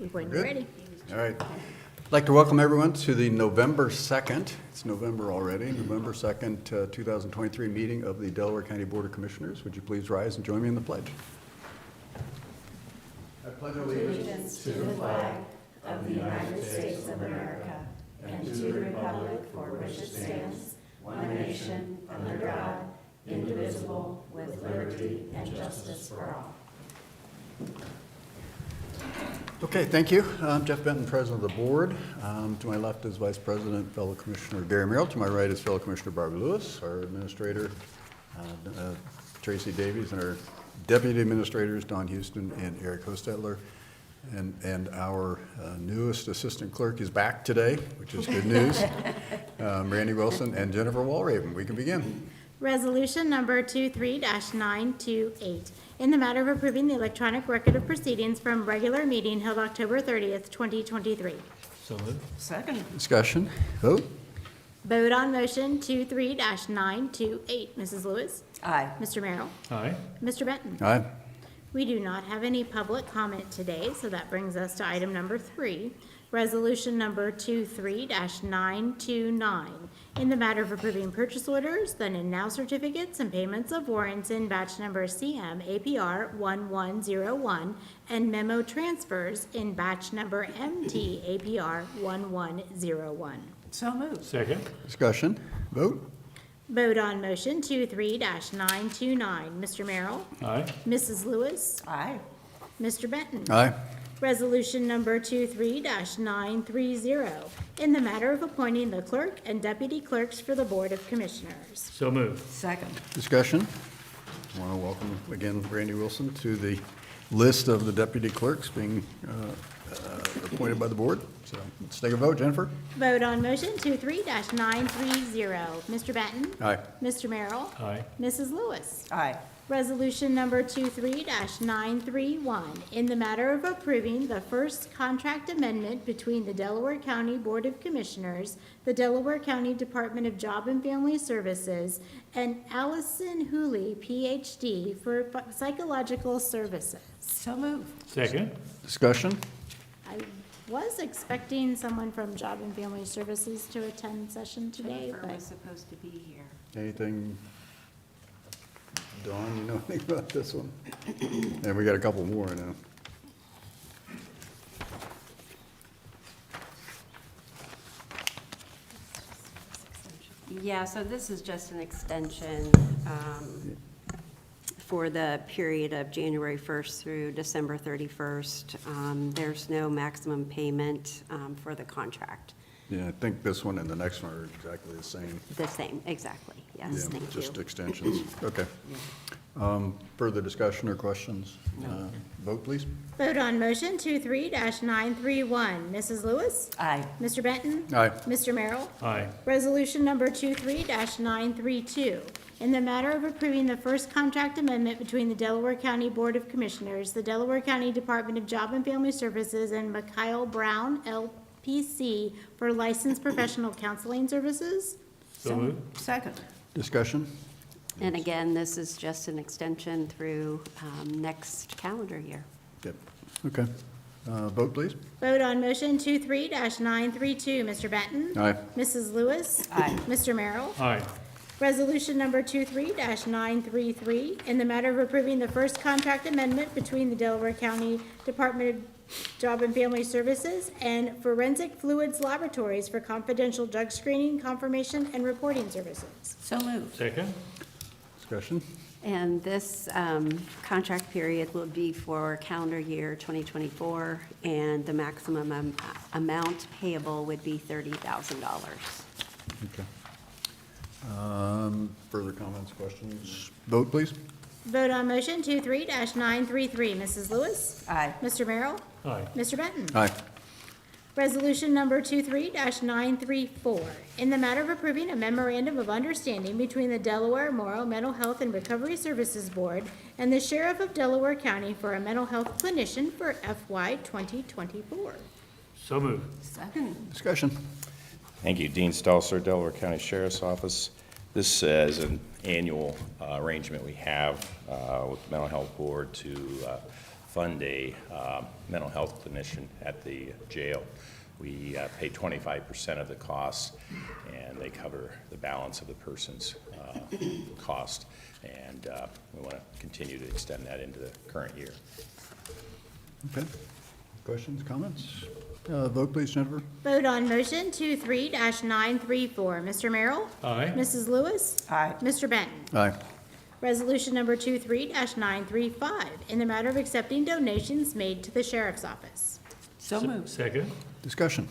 When you're ready. All right. I'd like to welcome everyone to the November 2nd, it's November already, November 2nd, 2023 meeting of the Delaware County Board of Commissioners. Would you please rise and join me in the pledge? I pledge allegiance to the flag of the United States of America and to the republic for which it stands, one nation, under God, indivisible, with liberty and justice for all. Okay, thank you. I'm Jeff Benton, President of the Board. To my left is Vice President, fellow Commissioner Gary Merrill. To my right is fellow Commissioner Barbara Lewis, our Administrator Tracy Davies, and our Deputy Administrators Don Houston and Eric Hostetler. And our newest Assistant Clerk is back today, which is good news. Randy Wilson and Jennifer Walraven. We can begin. Resolution number 23-928, in the matter of approving the electronic record of proceedings from regular meeting held October 30th, 2023. So moved. Second. Discussion. Vote. Vote on motion 23-928. Mrs. Lewis? Aye. Mr. Merrill? Aye. Mr. Benton? Aye. We do not have any public comment today, so that brings us to item number 3, resolution number 23-929, in the matter of approving purchase orders, then and now certificates and payments of warrants in batch number CM APR 1101 and memo transfers in batch number MT APR 1101. So moved. Second. Discussion. Vote. Vote on motion 23-929. Mr. Merrill? Aye. Mrs. Lewis? Aye. Mr. Benton? Aye. Resolution number 23-930, in the matter of appointing the clerk and deputy clerks for the Board of Commissioners. So moved. Second. Discussion. I want to welcome again Randy Wilson to the list of the deputy clerks being appointed by the board. So let's take a vote. Jennifer? Vote on motion 23-930. Mr. Benton? Aye. Mr. Merrill? Aye. Mrs. Lewis? Aye. Resolution number 23-931, in the matter of approving the first contract amendment between the Delaware County Board of Commissioners, the Delaware County Department of Job and Family Services, and Allison Hooley, Ph.D., for psychological services. So moved. Second. Discussion. I was expecting someone from Job and Family Services to attend session today, Jennifer but was supposed to be here. Anything, Dawn, you know anything about this one? And we got a couple more now. Yeah, so this is just an extension for the period of January 1st through December 31st. There's no maximum payment for the contract. Yeah, I think this one and the next one are exactly the same. The same, exactly. Yes, Yeah, thank just you. extensions. Okay. Further discussion or questions? Vote, please. vote on motion 23-931. Mrs. Lewis? Aye. Mr. Benton? Aye. Mr. Merrill? Aye. Resolution number 23-932, in the matter of approving the first contract amendment between the Delaware County Board of Commissioners, the Delaware County Department of Job and Family Services, and Mikhail Brown, LPC, for licensed professional counseling services. So moved. Second. Discussion. And again, this is just an extension through next calendar year. Yep. Okay. Vote, please. Vote on motion 23-932. Mr. Benton? Aye. Mrs. Lewis? Aye. Mr. Merrill? Aye. Resolution number 23-933, in the matter of approving the first contract amendment between the Delaware County Department of Job and Family Services and Forensic Fluids Laboratories for confidential drug screening, confirmation, and reporting services. So moved. Second. Discussion. And this contract period will be for calendar year 2024, and the maximum amount payable would be $30,000. Okay. Further comments, questions? Vote, please. Vote on motion 23-933. Mrs. Lewis? Aye. Mr. Merrill? Aye. Mr. Benton? Aye. Resolution number 23-934, in the matter of approving a memorandum of understanding between the Delaware Morrow Mental Health and Recovery Services Board and the Sheriff of Delaware County for a mental health clinician for FY 2024. So moved. Second. Discussion. Thank you. Dean Stalser, Delaware County Sheriff's Office. This is an annual arrangement we have with the Mental Health Board to fund a mental health clinician at the jail. We pay 25% of the costs, and they cover the balance of the person's cost. And we want to continue to extend that into the current year. Okay. Questions, comments? Vote, please, Jennifer. Vote on motion 23-934. Mr. Merrill? Aye. Mrs. Lewis? Aye. Mr. Benton? Aye. Resolution number 23-935, in the matter of accepting donations made to the Sheriff's Office. So moved. Second. Discussion.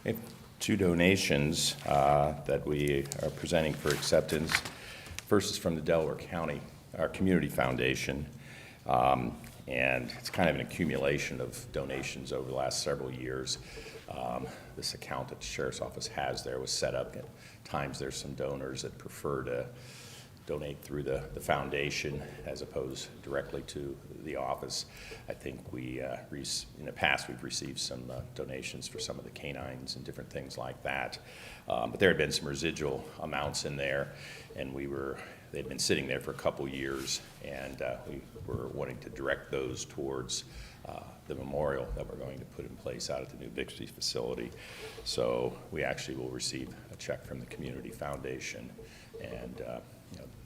Okay, 2 donations that we are presenting for acceptance. First is from the Delaware County, our Community Foundation. And it's kind of an accumulation of donations over the last several years. This account that the Sheriff's Office has there was set up. At times there's some donors that prefer to donate through the foundation as opposed directly to the office. I think we, in the past, we've received some donations for some of the canines and different things like that. But there had been some residual amounts in there, and they'd been sitting there for a couple years, and we were wanting to direct those towards the memorial that we're going to put in place out at the new Bixby facility. So we actually will receive a check from the Community Foundation, and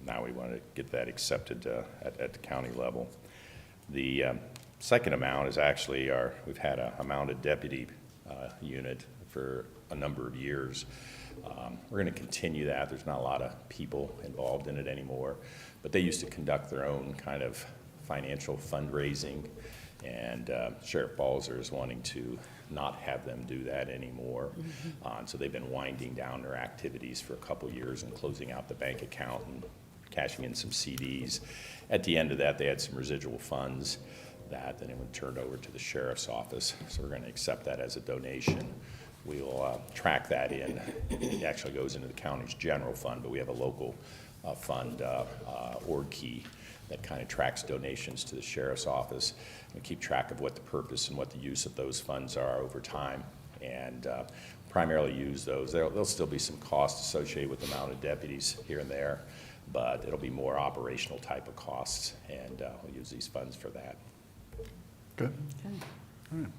now we want to get that accepted at the county level. The second amount is actually we've had a mounted deputy unit for a number of years. We're going to continue that. There's not a lot of people involved in it anymore, but they used to conduct their own kind of financial fundraising, and Sheriff Balzer is wanting to not have them do that anymore. So they've been winding down their activities for a couple years and closing out the bank account and cashing in some CDs. At the end of that, they had some residual funds that then it would turn over to the Sheriff's Office. So we're going to accept that as a donation. We'll track that in. It actually goes into the county's general fund, but we have a local fund, org key, that kind of tracks donations to the Sheriff's Office. We keep track of what the purpose and what the use of those funds are over time, and primarily use those. There'll still be some costs associated with the mounted deputies here and there, but it'll be more operational type of costs, and we'll use these funds for that. Good. All right.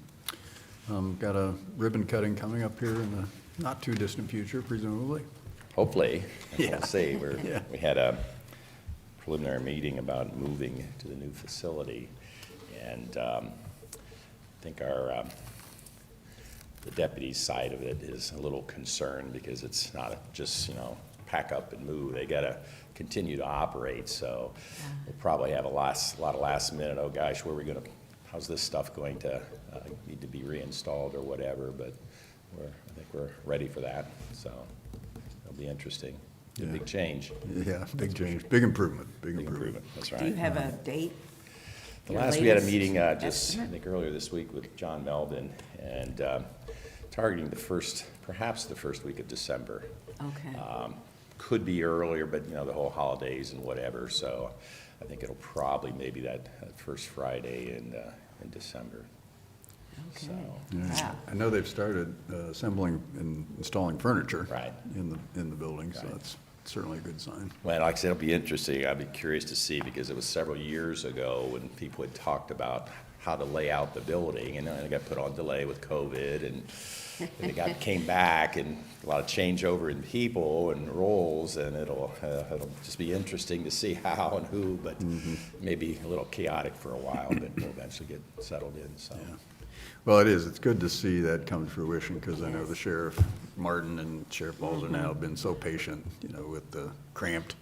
Got a ribbon cutting coming up here in the not too distant future, presumably. Hopefully, Yeah. we'll see. Yeah. We had a preliminary meeting about moving to the new facility, and I think the deputy's side of it is a little concerned because it's not just, pack up and move. They got to continue to operate, so we'll probably have a lot of last minute, oh gosh, how's this stuff going to need to be reinstalled or whatever, but I think we're ready for that, so it'll be interesting. It's a Yeah. big change. Yeah, big change, big improvement, Big improvement, that's right. Do you have a date? The Your last, we had a latest meeting I estimate? think earlier this week with John Melvin, and targeting perhaps the first week of December. Okay. Could be earlier, but the whole holidays and whatever, so I think it'll probably maybe that first Friday in December. Okay. So, Yeah. Wow. I know they've started assembling and installing furniture. Right. In the building, so Right. that's certainly a good sign. well, like I said, it'll be interesting. I'd be curious to see, because it was several years ago when people had talked about how to lay out the building, and then it got put on delay with COVID, and then it came back, and a lot of changeover in people and roles, and it'll just be interesting to see how and who, but maybe a little chaotic for a while, but we'll eventually get settled in, so. Yeah. Well, it is. It's good to see that come to fruition, because I know the Sheriff Martin and Sheriff Balzer now have been so patient, with the cramped,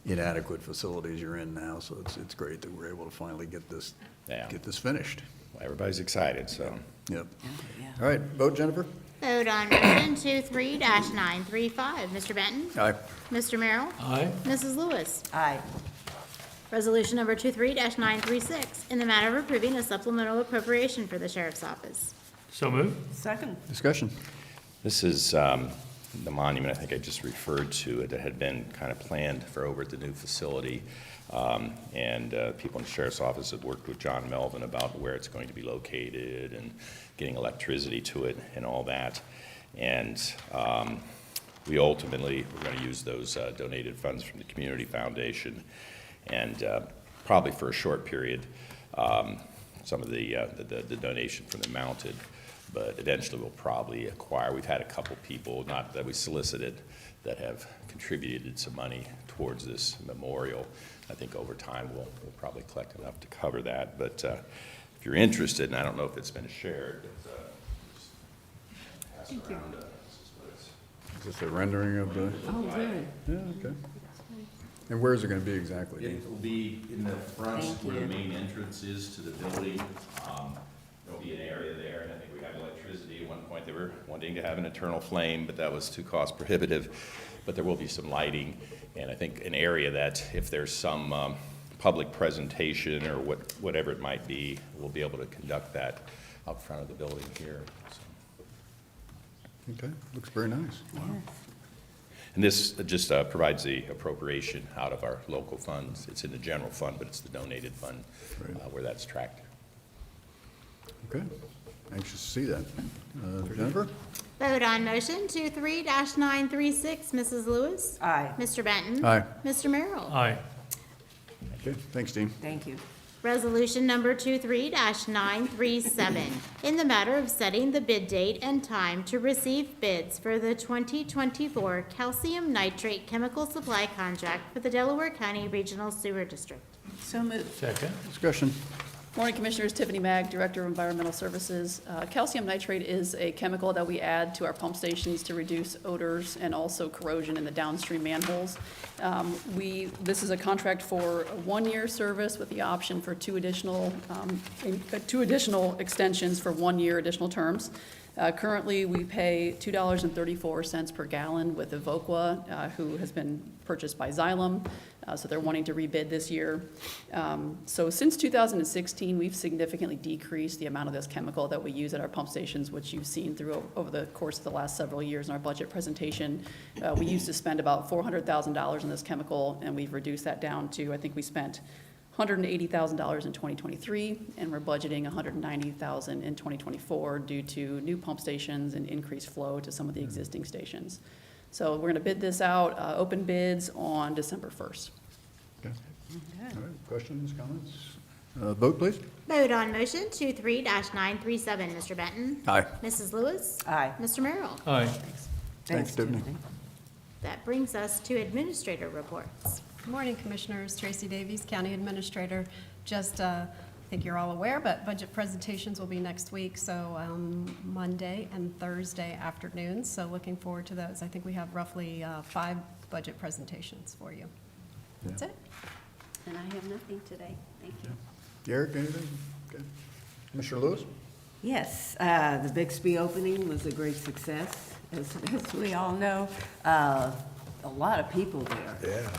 inadequate facilities you're in now. So it's great that we're able to finally get this Yeah. finished. Well, everybody's excited, so. Yep. Oh, yeah. All right, vote, Jennifer? Vote on motion 23-935. Mr. Benton? Aye. Mr. Merrill? Aye. Mrs. Lewis? Aye. Resolution number 23-936, in the matter of approving a supplemental appropriation for the Sheriff's Office. So moved. Second. Discussion. This is the monument, I think I just referred to it, that had been kind of planned for over at the new facility. And people in the Sheriff's Office have worked with John Melvin about where it's going to be located and getting electricity to it and all that. And we ultimately, we're going to use those donated funds from the Community Foundation, and probably for a short period, some of the donation from the mounted, but eventually we'll probably acquire. We've had a couple people, not that we solicited, that have contributed some money towards this memorial. I think over time we'll probably collect enough to cover that. But if you're interested, and I don't know if it's been shared, but just pass it around. This is what it's. Is this a rendering of the? Oh, good. Yeah, okay. And where is it going to be exactly? Dean? It will be in the front Thank where the you. main entrance is to the building. There'll be an area there, and I think we have electricity. At one point, they were wanting to have an eternal flame, but that was too cost prohibitive. But there will be some lighting, and I think an area that if there's some public presentation or whatever it might be, we'll be able to conduct that out front of the building here. So. Okay, looks very nice. Wow. And this just provides the appropriation out of our local funds. It's in the general fund, but it's the donated fund Right. where that's tracked. Okay, anxious to see that. Jennifer? Vote on motion 23-936, Mrs. Lewis. Aye. Mr. Benton. Aye. Mr. Merrill. Aye. Okay, thanks, Dean. Thank you. Resolution number 23-937, in the matter of setting the bid date and time to receive bids for the 2024 calcium nitrate chemical supply contract for the Delaware County Regional Sewer District. So moved. Second. Discussion. Morning, Commissioners. Tiffany Mag, Director of Environmental Services. Calcium nitrate is a chemical that we add to our pump stations to reduce odors and also corrosion in the downstream manholes. This is a contract for a 1-year service with the option for two additional extensions for 1 year additional terms. Currently, we pay $2.34 per gallon with Evoqua, who has been purchased by Xylem. So they're wanting to rebid this year. So since 2016, we've significantly decreased the amount of this chemical that we use at our pump stations, which you've seen through over the course of the last several years in our budget presentation. We used to spend about $400,000 on this chemical, and we've reduced that down to, I think we spent $180,000 in 2023, and we're budgeting $190,000 in 2024 due to new pump stations and increased flow to some of the existing stations. So we're going to bid this out, open bids on December 1st. Okay. All right, questions, comments? Vote, please. Vote on motion 23-937, Mr. Benton. Aye. Mrs. Lewis. Aye. Mr. Merrill. Aye. Thanks, Tiffany. That brings us to administrator reports. Good morning, Commissioners. Tracy Davies, County Administrator. Just, I think you're all aware, but budget presentations will be next week, so Monday and Thursday afternoons. So looking forward to those. I think we have roughly 5 budget presentations for you. That's it. And I have nothing today. Thank you. Derek, anything? Okay. Commissioner Lewis? Yes, the Bixby opening was a great success, as we all know. A lot of people there. Yeah.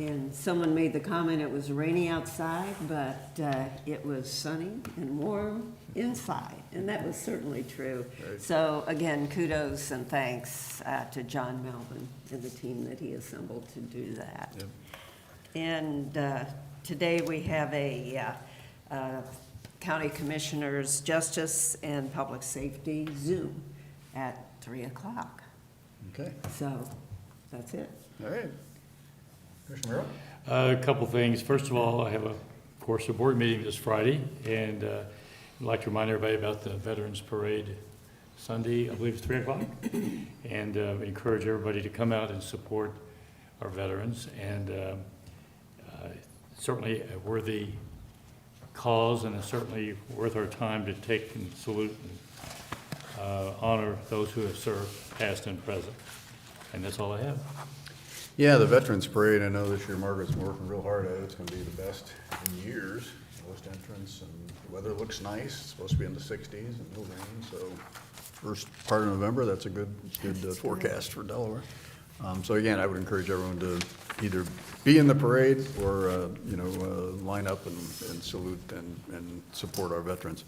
And someone made the comment it was rainy outside, but it was sunny and warm inside, and that was certainly true. Right. So again, kudos and thanks to John Melvin and the team that he assembled to do that. Yep. And today we have a County Commissioners Justice and Public Safety Zoom at 3 o'clock. Okay, So that's it. all right. Commissioner Merrill? A couple things. First of all, I have, of course, a board meeting this Friday, and I'd like to remind everybody about the Veterans Parade Sunday, I believe it's 3 o'clock, and encourage everybody to come out and support our veterans, and certainly a worthy cause, and it's certainly worth our time to take and salute and honor those who have served, past and present. And that's all I have. Yeah, the Veterans Parade, I know this year Margaret's been working real hard at it. It's gonna be the best in years. West entrance, and the weather looks nice. It's supposed to be in the 60s and no rain, so first part of November, that's a good forecast for Delaware. So again, I would encourage everyone to either be in the parade or, line up and salute and support our veterans.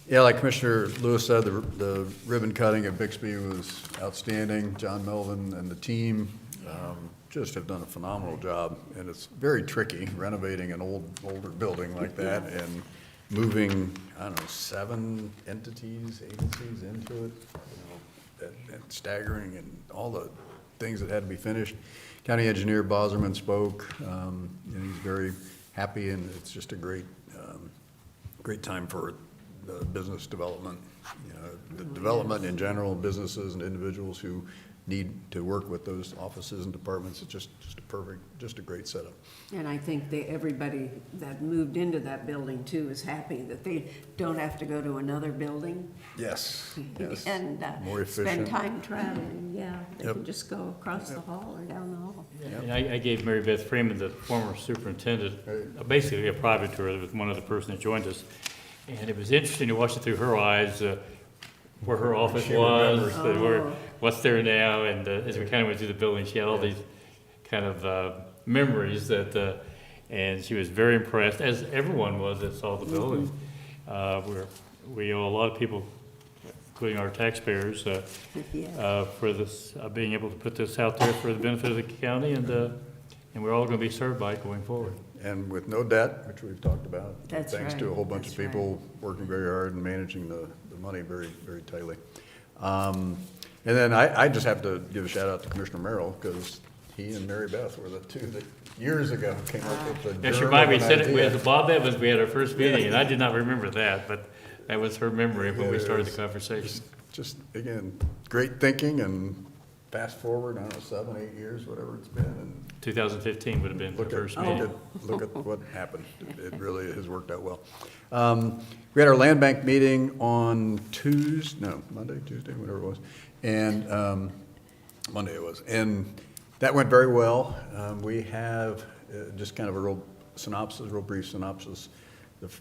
Yeah, like Commissioner Lewis said, the ribbon cutting at Bixby was outstanding. John Melvin and the team just have done a phenomenal job, and it's very tricky renovating an older building like that and moving, 7 agencies into it, and staggering and all the things that had to be finished. County Engineer Boserman spoke, and he's very happy, and it's just a great, great time for business development. You know, the development in general, businesses and individuals who need to work with those offices and departments. It's just a perfect, just a great setup. And I think everybody that moved into that building too is happy that they don't have to go to another building Yes. Yes. and More efficient. spend time traveling. Yeah, they Yep. can just go across the hall or down the hall. And I gave Mary Beth Freeman, the former superintendent, basically a private tour with one other person that joined us. And it was interesting to watch it through her eyes, where her office She was, remembers. where, what's there now, and as we kind of went through the building, she had all these kind of memories that, and she was very impressed, as everyone was that saw the building. We owe a lot of people, including our taxpayers, for this, being able to put this out there for the benefit of the county, and we're all going to be served by it going forward. And with no debt, which we've talked about. That's Thanks to a right. whole bunch of That's people working very hard and managing the money very, very tightly. And then I just have to give a shout out to Commissioner Merrill, because he and Mary Beth were the two that years ago came up with the Yeah, she germ reminded me, of said an it idea. with Bob Evans, we had our first meeting, and I did not remember that, but that was her memory of when we started the conversation. Just, again, great thinking, and fast forward, I don't know, 7, 8 years, whatever it's been, and 2015 would have been the look first at, meeting. look at what happened. It really has worked out well. We had our land bank meeting on Monday, Tuesday, whatever it was, and, Monday it was, and that went very well. We have just kind of a real brief synopsis.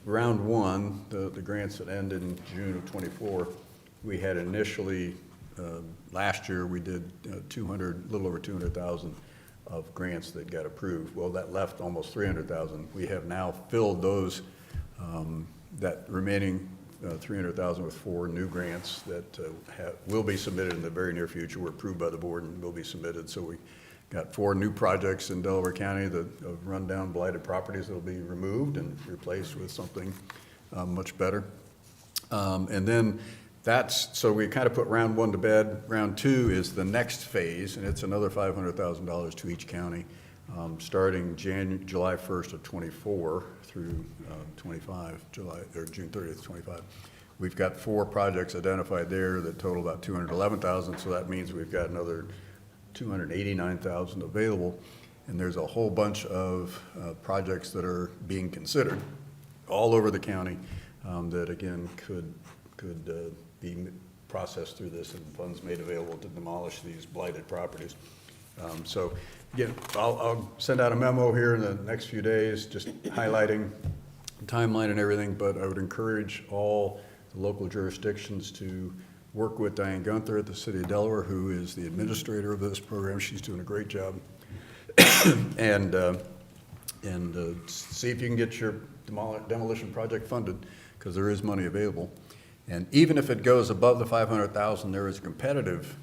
Round one, the grants that end in June of '24, we had initially, last year, we did a little over 200,000 of grants that got approved. Well, that left almost 300,000. We have now filled those, that remaining 300,000 with 4 new grants that will be submitted in the very near future. Were approved by the board and will be submitted. So we got 4 new projects in Delaware County of rundown blighted properties that will be removed and replaced with something much better. And then so we kind of put round one to bed. Round two is the next phase, and it's another $500,000 to each county, starting July 1st of '24 through June 30th, '25. We've got 4 projects identified there that total about $211,000, so that means we've got another $289,000 available. And there's a whole bunch of projects that are being considered all over the county that, again, could be processed through this and funds made available to demolish these blighted properties. So again, I'll send out a memo here in the next few days, just highlighting the timeline and everything, but I would encourage all the local jurisdictions to work with Diane Gunther at the City of Delaware, who is the administrator of this program. She's doing a great job. And see if you can get your demolition project funded, because there is money available. And even if it goes above the 500,000, there is a competitive,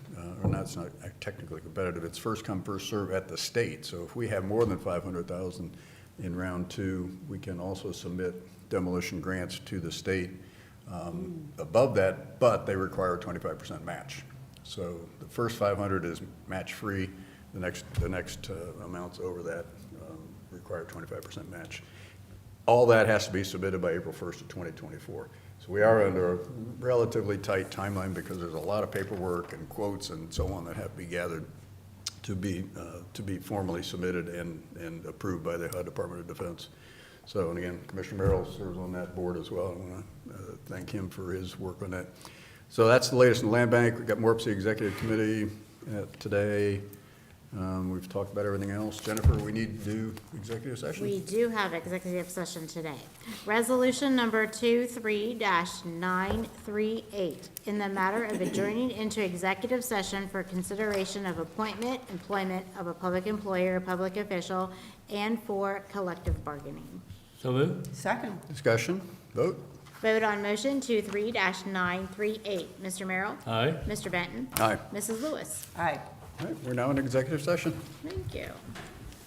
it's not technically competitive, it's first come, first serve at the state. So if we have more than 500,000 in round two, we can also submit demolition grants to the state above that, but they require a 25% match. So the first 500 is match free. The next amounts over that require 25% match. All that has to be submitted by April 1st of 2024. So we are under a relatively tight timeline because there's a lot of paperwork and quotes and so on that have to be gathered to be formally submitted and approved by the Department of Defense. So, and again, Commissioner Merrill serves on that board as well. I want to thank him for his work on that. So that's the latest in the land bank. We've got Morpsey Executive Committee today. We've talked about everything else. Jennifer, we need to do executive session? We do have executive session today. Resolution number 23-938, in the matter of adjourning into executive session for consideration of appointment, employment of a public employer, public official, and for collective bargaining. So moved? Second. Discussion, vote? Vote on motion 23-938. Mr. Merrill? Aye. Mr. Benton? Aye. Mrs. Lewis? Aye. All right, we're now in executive session. Thank you.